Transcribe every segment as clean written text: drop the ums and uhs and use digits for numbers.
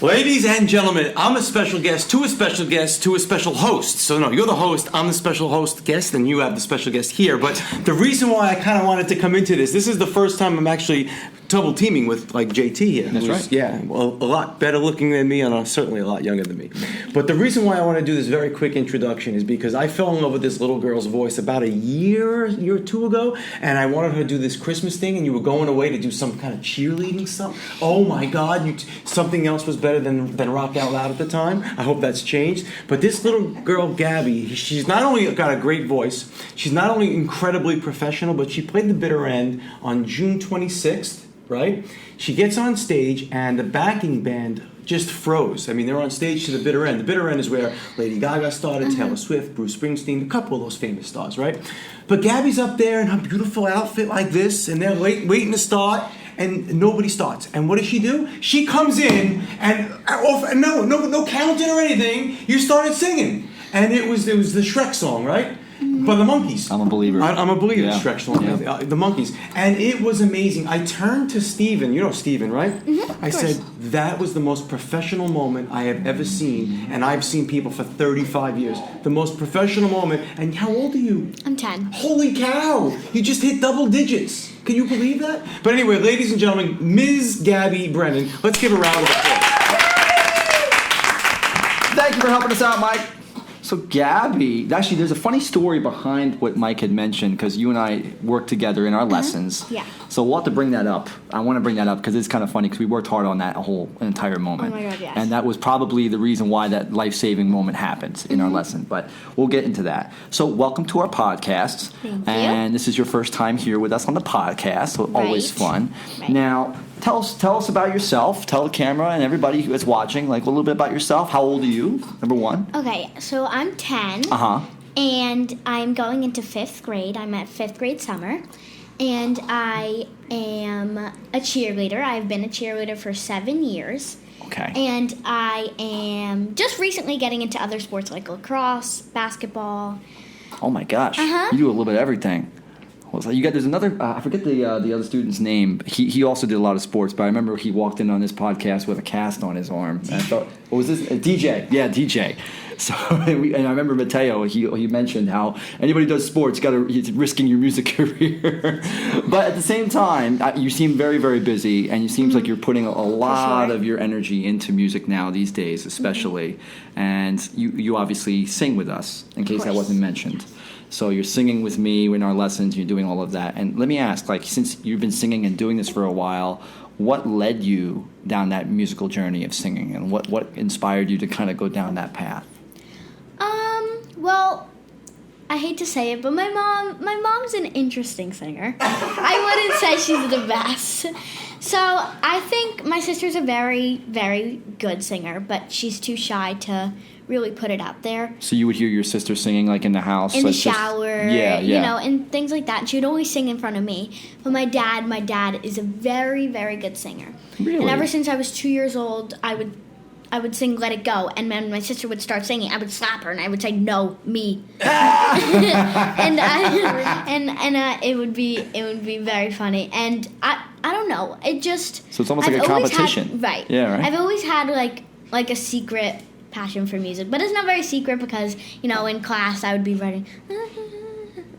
Ladies and gentlemen, I'm a special guest to a special guest to a special host. So no, you're the host, I'm the special host guest, and you have the special guest here. But the reason why I kind of wanted to come into this is the first time I'm actually double teaming with like JT here. That's right. Yeah, well, a lot better looking than me and certainly a lot younger than me. But the reason why I want to do this very quick introduction is because I fell in love with this little girl's voice about a year or two ago, and I wanted her to do this Christmas thing, and you were going away to do some kind of cheerleading stuff. Oh my God, something else was better than Rockoutloud at the time. I hope that's changed. But this little girl, Gabby, she's not only got a great voice, she's not only incredibly professional, but she played the bitter end on June 26th. Right? She gets on stage and the backing band just froze. I mean, they're on stage to the bitter end. The bitter end is where Lady Gaga started, Taylor Swift, Bruce Springsteen, a couple of those famous stars, right? But Gabby's up there in her beautiful outfit like this, and they're waiting to start, and nobody starts. And what does she do? She comes in, and no counting or anything, you started singing. And it was the Shrek song, right? By the Monkees. I'm a believer. I'm a believer. Yeah. Shrek song, the Monkees, and it was amazing. I turned to Steven. You know Steven, right? Mm-hmm, I said that was the most professional moment I have ever seen, and I've seen people for 35 years. The most professional moment. And how old are you? I'm 10. Holy cow! You just hit double digits. Can you believe that? But anyway, ladies and gentlemen, Ms. Gabby Brennan. Let's give a round of applause. Thank you for helping us out, Mike. So Gabby, actually, there's a funny story behind what Mike had mentioned because you and I worked together in our lessons. Yeah. So we'll have to bring that up. I want to bring that up because it's kind of funny because we worked hard on that entire moment. Oh my God, yes. And that was probably the reason why that life-saving moment happened in our lesson. But we'll get into that. So welcome to our podcast. Thank you. And this is your first time here with us on the podcast, so always fun. Right. Now, tell us about yourself. Tell the camera and everybody who is watching, like a little bit about yourself. How old are you? Number one. Okay, so I'm 10. And I'm going into 5th grade. I'm at 5th grade summer. And I am a cheerleader. I've been a cheerleader for 7 years. Okay. And I am just recently getting into other sports like lacrosse, basketball. Oh my gosh. You do a little bit of everything. So there's another, I forget the other student's name. He also did a lot of sports, but I remember he walked in on this podcast with a cast on his arm. And I thought, what was this? DJ. Yeah, DJ. So, and I remember Mateo, he mentioned how anybody who does sports, he's risking your music career. But at the same time, you seem very, very busy, and it seems like you're putting a lot of your energy into music now these days, especially. And you obviously sing with us, in case that wasn't mentioned. So you're singing with me in our lessons, you're doing all of that. And let me ask, like, since you've been singing and doing this for a while, what led you down that musical journey of singing? And what inspired you to kind of go down that path? Well, I hate to say it, but my mom's an interesting singer. I wouldn't say she's the best. So I think my sister's a very, very good singer, but she's too shy to really put it out there. So you would hear your sister singing like in the house? In the shower, yeah. You know, and things like that. She would always sing in front of me. But my dad is a very, very good singer. Really? And ever since I was 2 years old, I would sing Let It Go, and when my sister would start singing, I would slap her, and I would say, no, me. and it would be very funny. And I don't know, it just... So it's almost like a competition. Right. Yeah, right. I've always had, like a secret passion for music, but it's not very secret because, you know, in class I would be writing,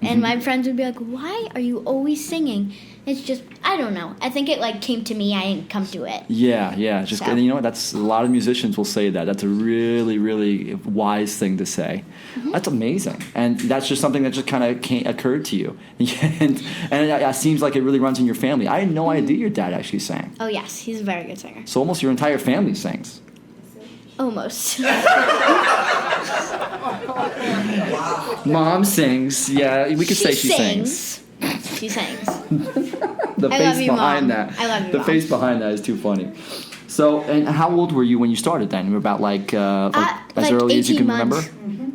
and my friends would be like, why are you always singing? It's just, I don't know. I think it came to me. I didn't come to it. Yeah. Just, and you know what? That's a lot of musicians will say that. That's a really, really wise thing to say. Mm-hmm. That's amazing, and that's just something that just kind of occurred to you, and it seems like it really runs in your family. I had no idea your dad actually sang. Oh yes, he's a very good singer. So almost your entire family sings. Almost. Mom sings. Yeah, we could say she sings. She sings. The I face love you, behind Mom. that. I love you, The Mom. face behind that is too funny. So, and how old were you when you started then? You were about as early as you can remember?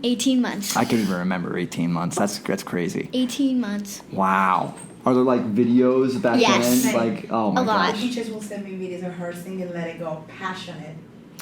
18 months. I can even remember 18 months. That's crazy. 18 months. Wow. Are there like videos back Yes. then? Like, oh my A lot. gosh. Teachers will send me videos of her singing Let It Go, passionate.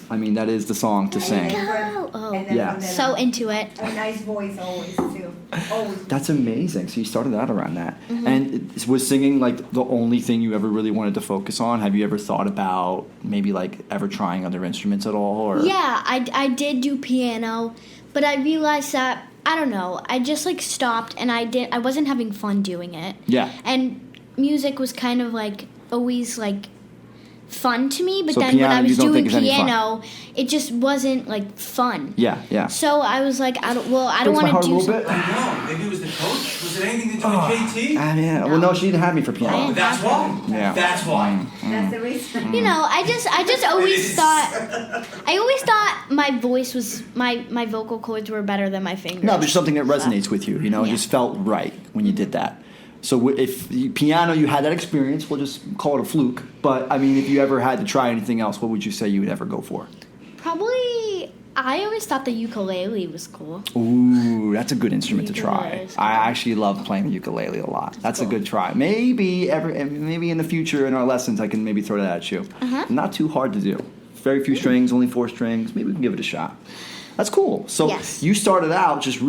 I mean, that is the song to sing. Oh, Yeah. so into it. A nice voice always, too. Always. That's amazing. So you started out around that. And was singing like the only thing you ever really wanted to focus on? Have you ever thought about maybe like ever trying other instruments at all? Or? Yeah, I did do piano, but I realized that, I don't know, I just like stopped and I wasn't having fun doing it. Yeah. And music was kind of like always like fun to me, but So then when piano I you was don't doing think is any fun? piano, it just wasn't like fun. Yeah, yeah. So I was like, I don't want to do a little something. bit. I know. Maybe it was the coach. Was it anything to do with JT? Yeah. Well, no, she didn't have me for piano. That's why. Yeah. That's why. That's the reason. You know, I just always thought my voice was my vocal cords were better than my fingers. No, there's something that resonates with you. You know, it Yeah. just felt right when you did that. So if piano, you had that experience, we'll just call it a fluke. But I mean, if you ever had to try anything else, what would you say you would ever go for? Probably, I always thought the ukulele was cool. Ooh, that's a good instrument to Ukulele try. is cool. I actually love playing the ukulele a lot. That's a good try. Maybe in the future in our lessons, I can maybe throw that at you. Not too hard to do. Very few strings, only 4 strings. Maybe we can give it a shot. That's cool. So Yes. you started out just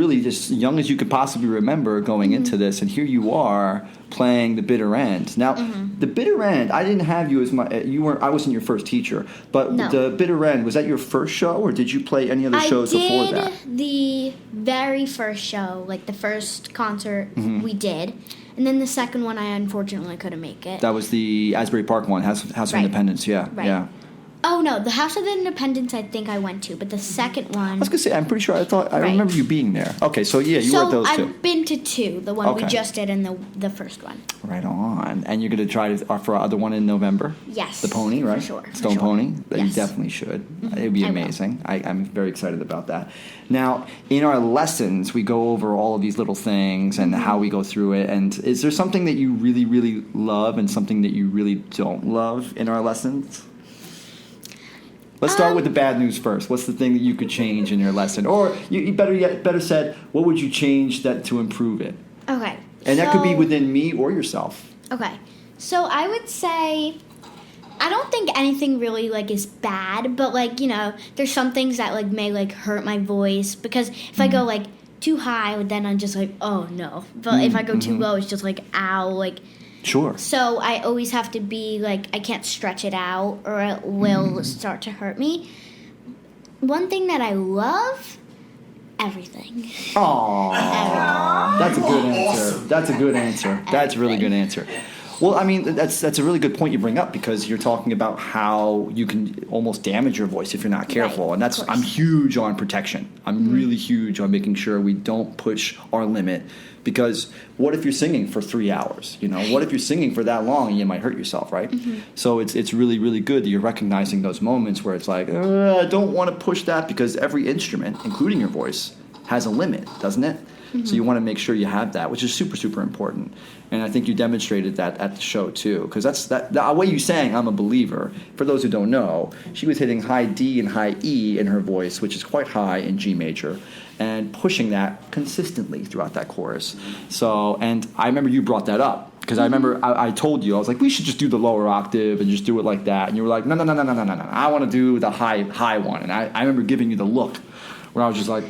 young as you could possibly remember going into this, and here you are playing the bitter end. Now, the bitter end, I didn't have you as I wasn't your first teacher, but No. the bitter end, was that your first show, or did you play any other shows before that? I did the very first show, like the first concert we did, and then the second one I unfortunately couldn't make it. That was the Asbury Park one, House of Right. Independence, yeah. Right. Yeah. Oh no, the House of the Independence I think I went to, but the second one. I was gonna say, I'm pretty sure I Right. remember you being there. Okay, so yeah, you were at those two. I've been to 2, the one we Okay. just did and the first one. Right on. And you're gonna try for our other one in November? Yes. The Pony, right? For sure. Stone for sure. Pony? That You Yes. definitely should. It'd be I will. amazing. I'm very excited about that. Now, in our lessons, we go over all of these little things and how we go through it. And is there something that you really, really love and something that you really don't love in our lessons? Let's start with the bad news first. What's the thing that you could change in your lesson? Or you better said, what would you change that to improve it? Okay. And that could be so- within me or yourself. Okay. So I would say I don't think anything really like is bad, but like, you know, there's some things that like may like hurt my voice because if I go like too high, then I'm just like, oh no. But if I go too low, it's just like ow, like Sure. so I always have to be like I can't stretch it out or it will start to hurt me. One thing that I love, everything. Aww. That's a good answer. That's a good answer. That's a really good answer. Well, I mean, that's a really good point you bring up because you're talking about how you can almost damage your voice if you're not careful. Right, And that's of course. I'm huge on protection. I'm really huge on making sure we don't push our limit because what if you're singing for 3 hours? You know, what if you're singing for that long and you might hurt yourself, right? So it's really, really good that you're recognizing those moments where it's like, I don't want to push that because every instrument, including your voice, has a limit, doesn't it? So you want to make sure you have that, which is super, super important. And I think you demonstrated that at the show too, because the way you sang, I'm a believer. For those who don't know, she was hitting high D and high E in her voice, which is quite high in G major, and pushing that consistently throughout that chorus. So, and I remember you brought that up. Because I remember I told you, I was like, we should just do the lower octave and just do it like that. And you were like, no. I want to do the high one. And I remember giving you the look where I was just like...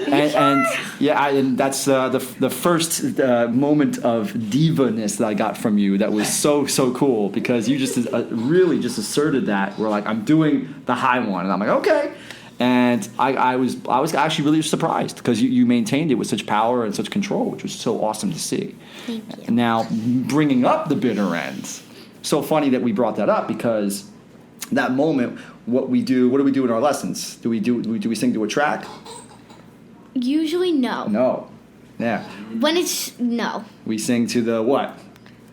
and that's the first moment of diva-ness that I got from you that was so cool because you just really just asserted that we're like I'm doing the high one and I'm like okay, and I was actually really surprised because you maintained it with such power and such control, which was so awesome to see. Thank you. Now bringing up the bitter ends, so funny that we brought that up because that moment, what do we do in our lessons? Do we sing to a track? Usually no. No. Yeah. When it's no. We sing to the what?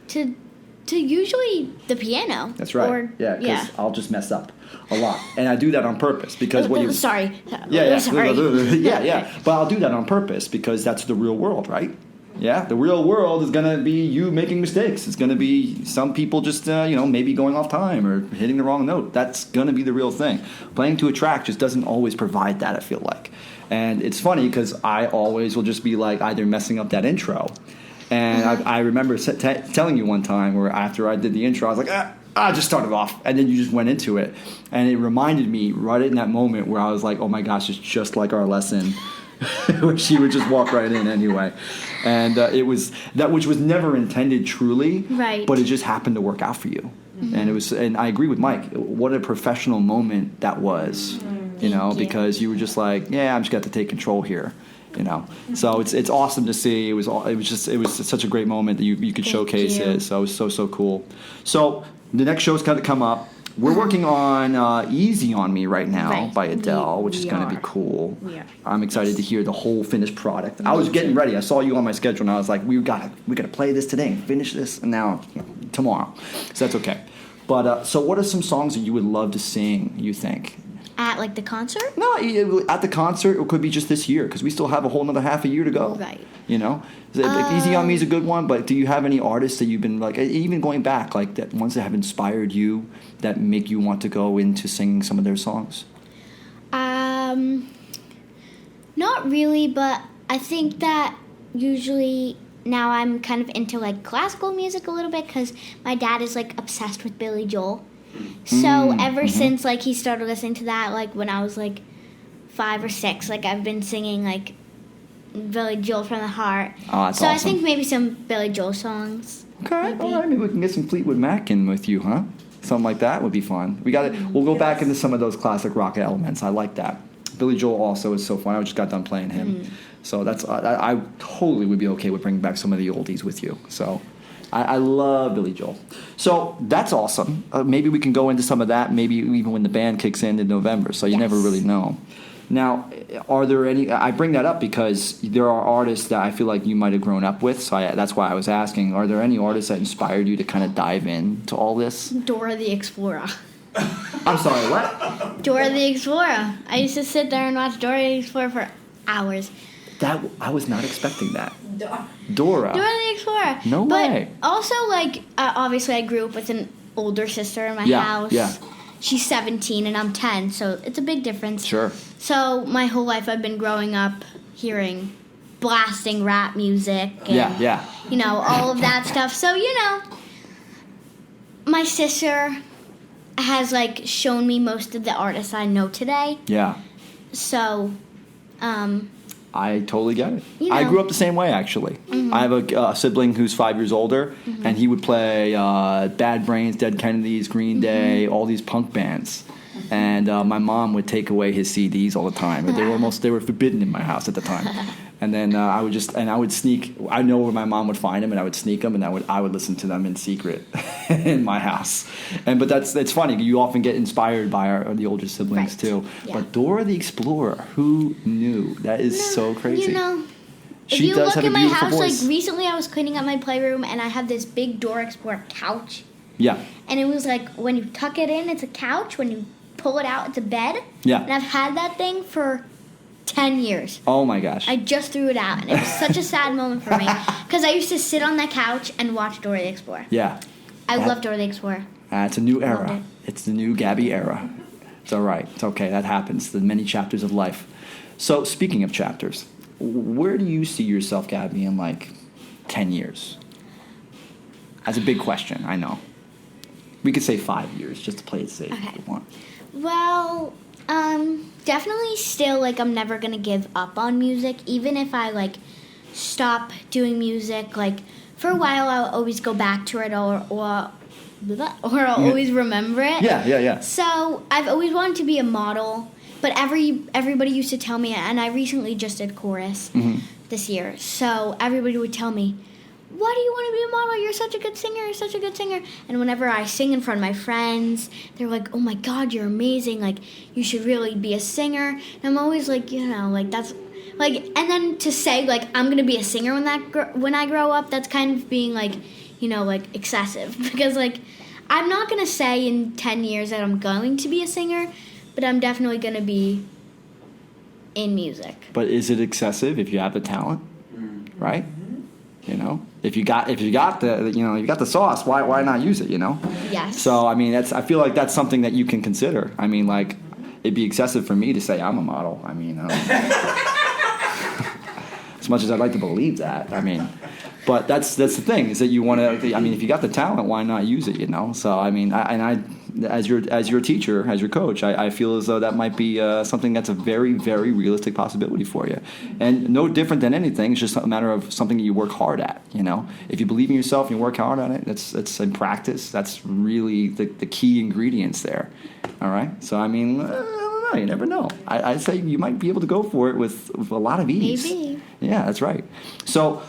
To usually the piano. That's right. Or, yeah, because I'll just mess up a lot. And I do that on purpose because what you... Sorry. Yeah. Sorry. yeah. But I'll do that on purpose because that's the real world, right? Yeah, the real world is going to be you making mistakes. It's going to be some people just, maybe going off time or hitting the wrong note. That's going to be the real thing. Playing to a track just doesn't always provide that, I feel like. And it's funny because I always will just be like either messing up that intro. And I remember telling you one time where after I did the intro, I was like, I just started off, and then you just went into it, and it reminded me right in that moment where I was like, oh my gosh, it's just like our lesson. Where she would just walk right in anyway, and it was that which was never intended truly, right? But it just happened to work out for you, and it was. And I agree with Mike. What a professional moment that was, you know, because you were just like, yeah, I'm just got to take control here, you know. So it's awesome to see. It was such a great moment that you could showcase it. So it was so cool. So the next show's got to come up. We're working on Easy on Me right now by Adele, which is going to be cool. I'm excited to hear the whole finished product. I was getting ready. I saw you on my schedule, and I was like, we got to play this today and finish this, and now tomorrow. So that's okay. But so what are some songs that you would love to sing, you think? At, like, the concert? No, at the concert. It could be just this year, because we still have a whole another half a year to go. Right. You know? Easy on Me is a good one, but do you have any artists that you've been, like, even going back, like, that ones that have inspired you that make you want to go into singing some of their songs? Not really, but I think that usually now I'm kind of into, like, classical music a little bit, because my dad is, like, obsessed with Billy Joel. So ever since, like, he started listening to that, like, when I was, like, 5 or 6, like, I've been singing, like, Billy Joel from the heart. Oh, that's so awesome. I think maybe some Billy Joel songs. Okay, all right, maybe we can get some Fleetwood Mac in with you, huh? Something like that would be fun. We'll go back into some of those classic rock elements. I like that. Billy Joel also is so fun. I just got done playing him. So that's I totally would be okay with bringing back some of the oldies with you. So I love Billy Joel. So that's awesome. Maybe we can go into some of that, maybe even when the band kicks in November. So you never really know. Now, are there any... I bring that up because there are artists that I feel like you might have grown up with, so that's why I was asking. Are there any artists that inspired you to kind of dive into all this? Dora the Explorer. I'm sorry, what? Dora the Explorer. I used to sit there and watch Dora the Explorer for hours. I was not expecting that. Dora the Explorer. No way. But also, like, obviously I grew up with an older sister in my house. Yeah. She's 17 and I'm 10, so it's a big difference. Sure. So my whole life I've been growing up hearing blasting rap music and, you know, all of that stuff. So, you know, my sister has, like, shown me most of the artists I know today. Yeah. So, I totally get it. You know. I grew up the same way, actually. I have a sibling who's 5 years older, and he would play Bad Brains, Dead Kennedys, Green Day, all these punk bands. And my mom would take away his CDs all the time. But they were forbidden in my house at the time. And then I would sneak. I know where my mom would find them, and I would sneak them, and I would listen to them in secret in my house. But it's funny. You often get inspired by the older siblings too. Yeah. But Dora the Explorer, who knew? That is so crazy. You know, she if you does look have in a my beautiful house, voice. like recently, I was cleaning up my playroom, and I have this big Dora Explorer couch. Yeah. And it was like when you tuck it in, it's a couch. When you pull it out, it's a bed. Yeah. And I've had that thing for 10 years. Oh my gosh. I just threw it out, and it was such a sad moment for me because I used to sit on that couch and watch Dora the Explorer. Yeah. I love Dora the Explorer. It's a new era. Loved it. It's the new Gabby era. It's all right. It's okay. That happens. The many chapters of life. So speaking of chapters, where do you see yourself, Gabby, in like 10 years? That's a big question. I know. We could say 5 years just to play it safe if you want. Well, definitely still, like, I'm never going to give up on music. Even if I, like, stop doing music, like, for a while I'll always go back to it or I'll always remember it. Yeah. So I've always wanted to be a model, but everybody used to tell me, and I recently just did chorus this year, so everybody would tell me, why do you want to be a model? You're such a good singer. You're such a good singer. And whenever I sing in front of my friends, they're like, oh my God, you're amazing. Like, you should really be a singer. And I'm always like, you know, like, that's, like, and then to say, like, I'm going to be a singer when I grow up, that's kind of being, like, you know, like, excessive. Because, like, I'm not going to say in 10 years that I'm going to be a singer, but I'm definitely going to be in music. But is it excessive if you have the talent? Right? You know, if you got the, you know, you got the sauce, why not use it? You know. Yes. So I mean, I feel like that's something that you can consider. I mean, like, it'd be excessive for me to say I'm a model. I mean, As much as I'd like to believe that, I mean, but that's the thing, is that you want to. I mean, if you got the talent, why not use it? You know. So I mean, as your teacher, as your coach, I feel as though that might be something that's a very, very realistic possibility for you, and no different than anything. It's just a matter of something that you work hard at. You know, if you believe in yourself and you work hard on it, that's in practice. That's really the key ingredients there. All right. So I mean, you never know. I'd say you might be able to go for it with a lot of ease. Maybe. Yeah, that's right. So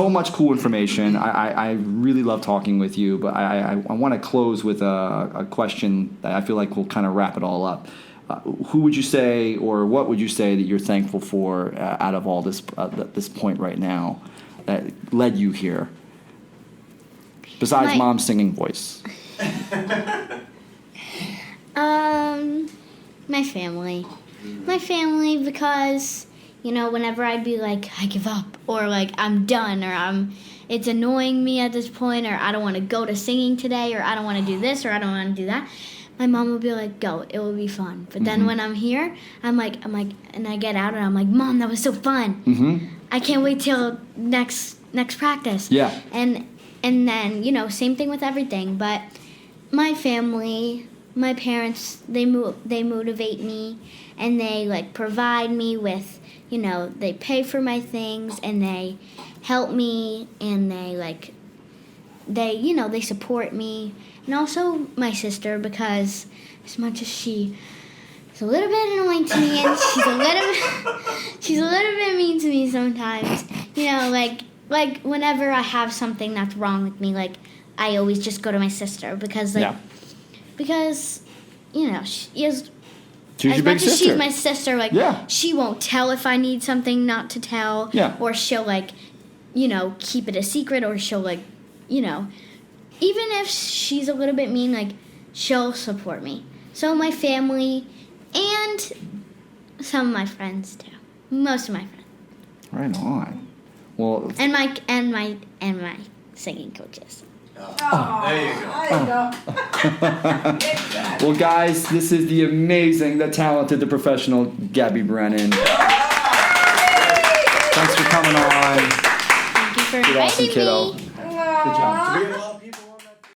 much cool information. I really love talking with you, but I want to close with a question that I feel like will kind of wrap it all up. Who would you say, or what would you say that you're thankful for out of all this this point right now that led you here? Besides Mom's singing voice. My family. My family, because, you know, whenever I'd be like, I give up, or like, I'm done, or it's annoying me at this point, or I don't want to go to singing today, or I don't want to do this, or I don't want to do that, my mom will be like, go, it will be fun. But then when I'm here, I'm like, and I get out and I'm like, Mom, that was so fun. Mm-hmm. I can't wait till next practice. Yeah. And then, you know, same thing with everything, but my family, my parents, they motivate me, and they like provide me with, you know, they pay for my things, and they help me, and they support me, and also my sister, because as much as she is a little bit annoying to me, and she's a little bit mean to me sometimes, you know, like whenever I have something that's wrong with me, like I always just go to my sister, because because, you know, she is, She's as your big much as sister. she's my sister, like, she won't tell if I need something not to tell, or she'll, like, you know, keep it a secret, or she'll, like, you know, even if she's a little bit mean, like, she'll support me. So my family and some of my friends, too. Most of my friends. Right on. Well, And my singing coaches. There you go. well, guys, this is the amazing, the talented, the professional Gabby Brennan. Thanks for coming on. Thank you for You're awesome, inviting kiddo. me. Good job.